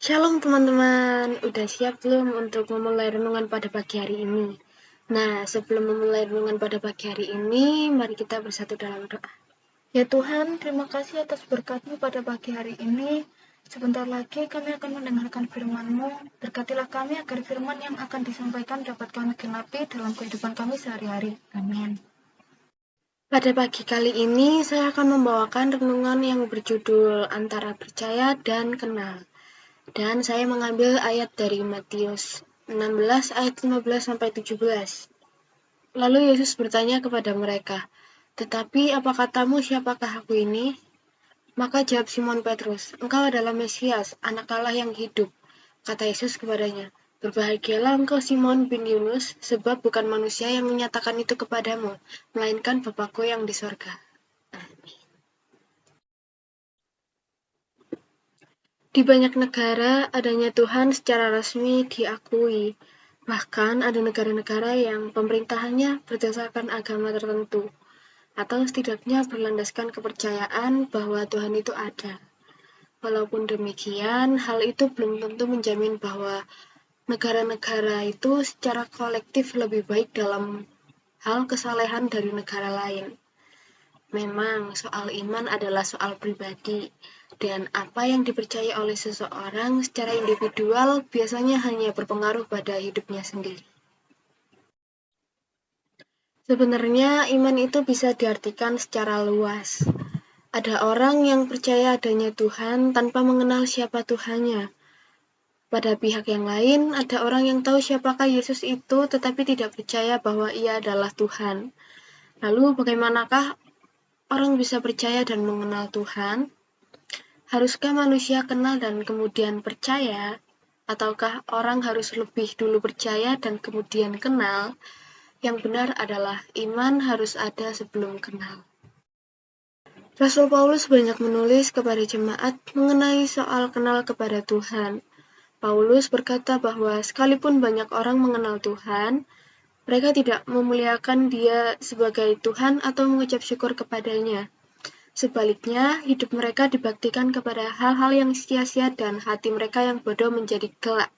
Shalom teman-teman, udah siap belum untuk memulai renungan pada pagi hari ini? Nah, sebelum memulai renungan pada pagi hari ini, mari kita bersatu dalam doa. Ya Tuhan, terima kasih atas berkat-Mu pada pagi hari ini. Sebentar lagi kami akan mendengarkan firman-Mu. Berkatilah kami agar firman yang akan disampaikan dapat kami genapi dalam kehidupan kami sehari-hari. Amin. Pada pagi kali ini, saya akan membawakan renungan yang berjudul Antara Percaya dan Kenal. Dan saya mengambil ayat dari Matius 16 ayat 15-17. Lalu Yesus bertanya kepada mereka, "Tetapi apa katamu, siapakah aku ini?" Maka jawab Simon Petrus, "Engkau adalah Mesias, Anak Allah yang hidup." Kata Yesus kepadanya, "Berbahagialah engkau Simon bin Yunus, sebab bukan manusia yang menyatakan itu kepadamu, melainkan Bapa-Ku yang di sorga." Amin. Di banyak negara, adanya Tuhan secara resmi diakui. Bahkan ada negara-negara yang pemerintahannya berdasarkan agama tertentu, atau setidaknya berlandaskan kepercayaan bahwa Tuhan itu ada. Walaupun demikian, hal itu belum tentu menjamin bahwa negara-negara itu secara kolektif lebih baik dalam hal kesalehan dari negara lain. Memang, soal iman adalah soal pribadi, dan apa yang dipercaya oleh seseorang secara individual biasanya hanya berpengaruh pada hidupnya sendiri. Sebenarnya, iman itu bisa diartikan secara luas. Ada orang yang percaya adanya Tuhan tanpa mengenal siapa Tuhannya. Pada pihak yang lain, ada orang yang tahu siapakah Yesus itu tetapi tidak percaya bahwa ia adalah Tuhan. Lalu bagaimanakah orang bisa percaya dan mengenal Tuhan? Haruskah manusia kenal dan kemudian percaya? Ataukah orang harus lebih dulu percaya dan kemudian kenal? Yang benar adalah iman harus ada sebelum kenal. Rasul Paulus banyak menulis kepada jemaat mengenai soal kenal kepada Tuhan. Paulus berkata bahwa sekalipun banyak orang mengenal Tuhan, mereka tidak memuliakan Dia sebagai Tuhan atau mengucap syukur kepadanya. Sebaliknya, hidup mereka dibaktikan kepada hal-hal yang sia-sia dan hati mereka yang bodoh menjadi gelap.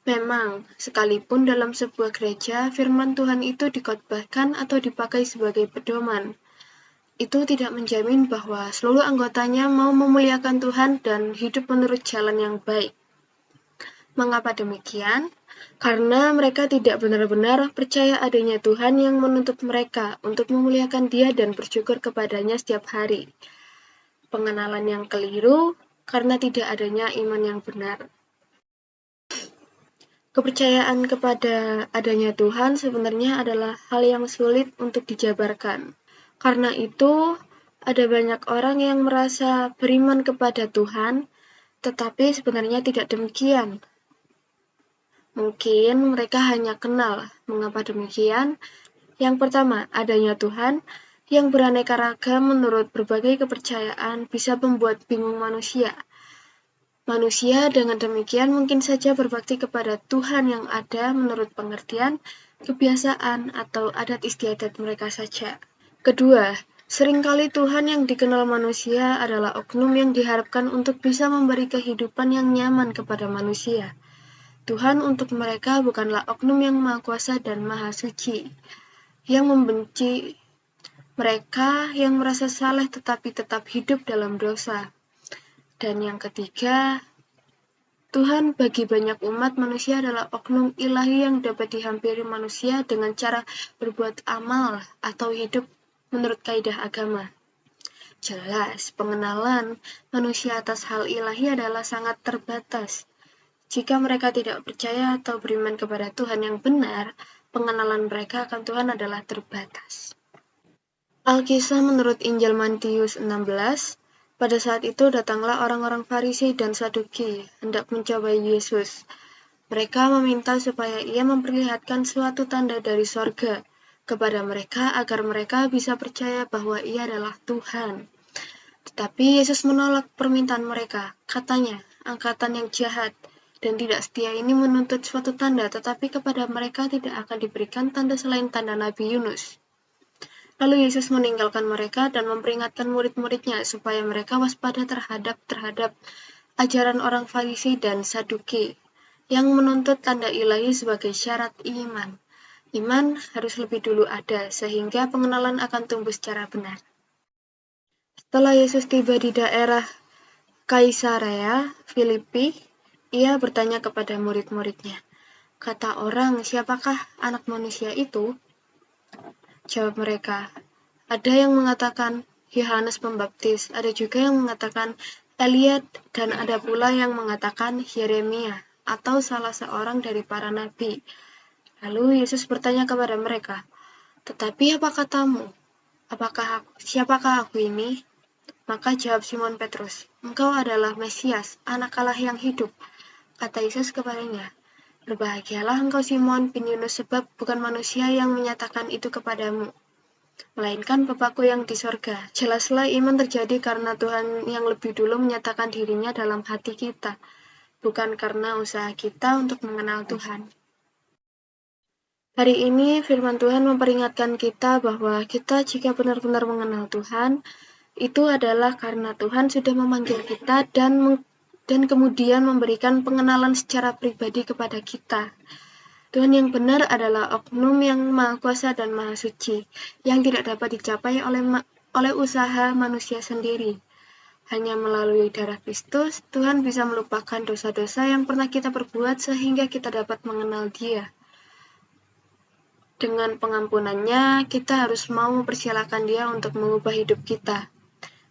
Memang, sekalipun dalam sebuah gereja, firman Tuhan itu dikhotbahkan atau dipakai sebagai pedoman, itu tidak menjamin bahwa seluruh anggotanya mau memuliakan Tuhan dan hidup menurut jalan yang baik. Mengapa demikian? Karena mereka tidak benar-benar percaya adanya Tuhan yang menuntut mereka untuk memuliakan Dia dan bersyukur kepadanya setiap hari. Pengenalan yang keliru karena tidak adanya iman yang benar. Kepercayaan kepada adanya Tuhan sebenarnya adalah hal yang sulit untuk dijabarkan. Karena itu, ada banyak orang yang merasa beriman kepada Tuhan, tetapi sebenarnya tidak demikian. Mungkin mereka hanya kenal. Mengapa demikian? Yang pertama, adanya Tuhan yang beraneka ragam menurut berbagai kepercayaan bisa membuat bingung manusia. Manusia dengan demikian mungkin saja berbakti kepada Tuhan yang ada menurut pengertian, kebiasaan, atau adat istiadat mereka saja. Kedua, seringkali Tuhan yang dikenal manusia adalah oknum yang diharapkan untuk bisa memberi kehidupan yang nyaman kepada manusia. Tuhan untuk mereka bukanlah oknum yang maha kuasa dan maha suci, yang membenci mereka yang merasa saleh tetapi tetap hidup dalam dosa. Dan yang ketiga, Tuhan bagi banyak umat manusia adalah oknum ilahi yang dapat dihampiri manusia dengan cara berbuat amal atau hidup menurut kaidah agama. Jelas, pengenalan manusia atas hal ilahi adalah sangat terbatas. Jika mereka tidak percaya atau beriman kepada Tuhan yang benar, pengenalan mereka akan Tuhan adalah terbatas. Alkisah menurut Injil Matius 16, pada saat itu datanglah orang-orang Farisi dan Saduki hendak mencobai Yesus. Mereka meminta supaya ia memperlihatkan suatu tanda dari sorga kepada mereka agar mereka bisa percaya bahwa ia adalah Tuhan. Tetapi Yesus menolak permintaan mereka. Katanya, angkatan yang jahat dan tidak setia ini menuntut suatu tanda, tetapi kepada mereka tidak akan diberikan tanda selain tanda Nabi Yunus. Lalu Yesus meninggalkan mereka dan memperingatkan murid-muridnya supaya mereka waspada terhadap ajaran orang Farisi dan Saduki yang menuntut tanda ilahi sebagai syarat iman. Iman harus lebih dulu ada sehingga pengenalan akan tumbuh secara benar. Setelah Yesus tiba di daerah Kaisarea Filipi, ia bertanya kepada murid-muridnya, "Kata orang, siapakah anak manusia itu?" Jawab mereka, "Ada yang mengatakan Yohanes Pembaptis, ada juga yang mengatakan Elia, dan ada pula yang mengatakan Yeremia atau salah seorang dari para nabi." Lalu Yesus bertanya kepada mereka, "Tetapi apa katamu? Siapakah aku ini?" Maka jawab Simon Petrus, "Engkau adalah Mesias, Anak Allah yang hidup." Kata Yesus kepadanya, "Berbahagialah engkau Simon bin Yunus, sebab bukan manusia yang menyatakan itu kepadamu, melainkan Bapa-Ku yang di sorga. Jelaslah iman terjadi karena Tuhan yang lebih dulu menyatakan dirinya dalam hati kita, bukan karena usaha kita untuk mengenal Tuhan." Hari ini firman Tuhan memperingatkan kita bahwa kita jika benar-benar mengenal Tuhan, itu adalah karena Tuhan sudah memanggil kita dan kemudian memberikan pengenalan secara pribadi kepada kita. Tuhan yang benar adalah oknum yang maha kuasa dan maha suci, yang tidak dapat dicapai oleh usaha manusia sendiri. Hanya melalui darah Kristus, Tuhan bisa melupakan dosa-dosa yang pernah kita perbuat sehingga kita dapat mengenal Dia. Dengan pengampunannya, kita harus mau mempersilahkan Dia untuk mengubah hidup kita.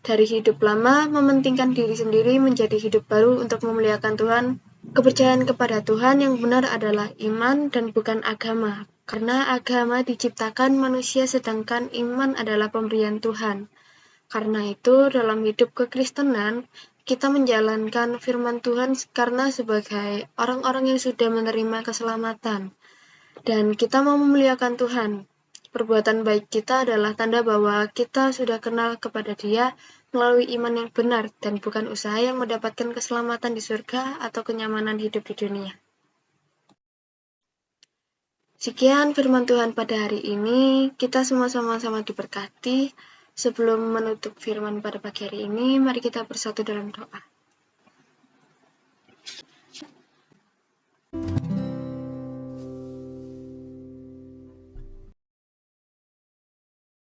Dari hidup lama, mementingkan diri sendiri menjadi hidup baru untuk memuliakan Tuhan. Kepercayaan kepada Tuhan yang benar adalah iman dan bukan agama, karena agama diciptakan manusia sedangkan iman adalah pemberian Tuhan. Karena itu, dalam hidup kekristenan, kita menjalankan firman Tuhan karena sebagai orang-orang yang sudah menerima keselamatan. Dan kita mau memuliakan Tuhan. Perbuatan baik kita adalah tanda bahwa kita sudah kenal kepada Dia melalui iman yang benar dan bukan usaha yang mendapatkan keselamatan di surga atau kenyamanan hidup di dunia. Sekian firman Tuhan pada hari ini. Kita semua sama-sama diberkati. Sebelum menutup firman pada pagi hari ini, mari kita bersatu dalam doa.